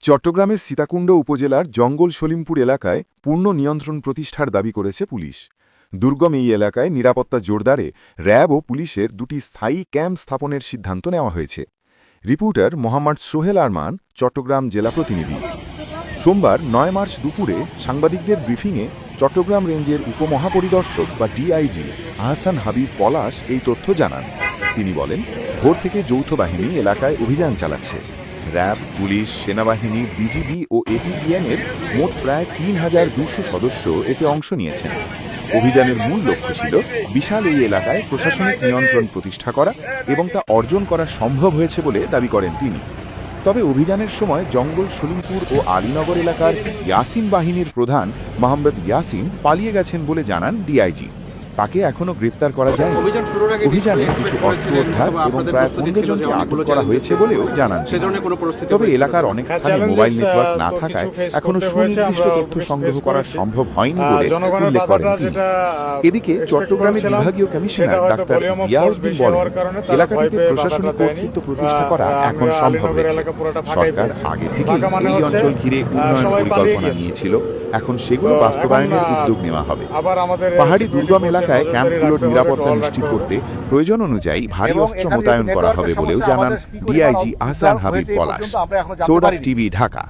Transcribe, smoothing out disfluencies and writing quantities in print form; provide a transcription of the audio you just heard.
চট্টগ্রামের সীতাকুণ্ড উপজেলার জঙ্গল সলিমপুর এলাকায় পূর্ণ নিয়ন্ত্রণ প্রতিষ্ঠার দাবি করেছে পুলিশ। দুর্গম এই এলাকায় নিরাপত্তা জোরদারে র্যাব ও পুলিশের দুটি স্থায়ী ক্যাম্প স্থাপনের সিদ্ধান্ত নেওয়া হয়েছে। রিপোর্টার মোহাম্মদ সোহেল আরমান, চট্টগ্রাম জেলা প্রতিনিধি। সোমবার ৯ মার্চ দুপুরে সাংবাদিকদের ব্রিফিংয়ে চট্টগ্রাম রেঞ্জের উপমহাপরিদর্শক বা ডিআইজি আহসান হাবিব পলাশ এই তথ্য জানান। তিনি বলেন, ভোর থেকে যৌথ বাহিনী এলাকায় অভিযান চালাচ্ছে। র্যাব, পুলিশ, সেনাবাহিনী, বিজিবি ও এপিবিএনের মোট প্রায় ৩,২০০ সদস্য এতে অংশ নিয়েছেন। অভিযানের মূল লক্ষ্য ছিল বিশাল এই এলাকায় প্রশাসনিক নিয়ন্ত্রণ প্রতিষ্ঠা করা এবং তা অর্জন করা সম্ভব হয়েছে বলে দাবি করেন তিনি। তবে অভিযানের সময় জঙ্গল সলিমপুর ও আলীনগর এলাকার ইয়াসিন বাহিনীর প্রধান মোহাম্মদ ইয়াসিন পালিয়ে গেছেন বলে জানান ডিআইজি। তাকে এখনও গ্রেপ্তার করা যায়নি। অভিযানে কিছু অস্ত্র উদ্ধার এবং প্রায় ১৫ জনকে আটক করা হয়েছে বলেও জানান। তবে এলাকার অনেক স্থানে মোবাইল নেটওয়ার্ক না থাকায় এখনো সুনির্দিষ্ট তথ্য সংগ্রহ করা সম্ভব হয়নি বলে উল্লেখ করেন তিনি। এদিকে চট্টগ্রামের বিভাগীয় কমিশনার ডাক্তার জিয়াউদ্দিন বলেন, এলাকাটিতে প্রশাসনিক কর্তৃত্ব প্রতিষ্ঠা করা এখন সম্ভব হয়েছে। সরকার আগে থেকেই এই অঞ্চল ঘিরে উন্নয়ন পরিকল্পনা নিয়েছিল, এখন সেগুলো বাস্তবায়নের উদ্যোগ নেওয়া হবে। পাহাড়ি দুর্গম এলাকায় ক্যাম্পগুলোর নিরাপত্তা নিশ্চিত করতে প্রয়োজন অনুযায়ী ভারী অস্ত্র মোতায়েন করা হবে বলেও জানান ডিআইজি আহসান হাবিব পলাশ। সোডা টিভি, ঢাকা।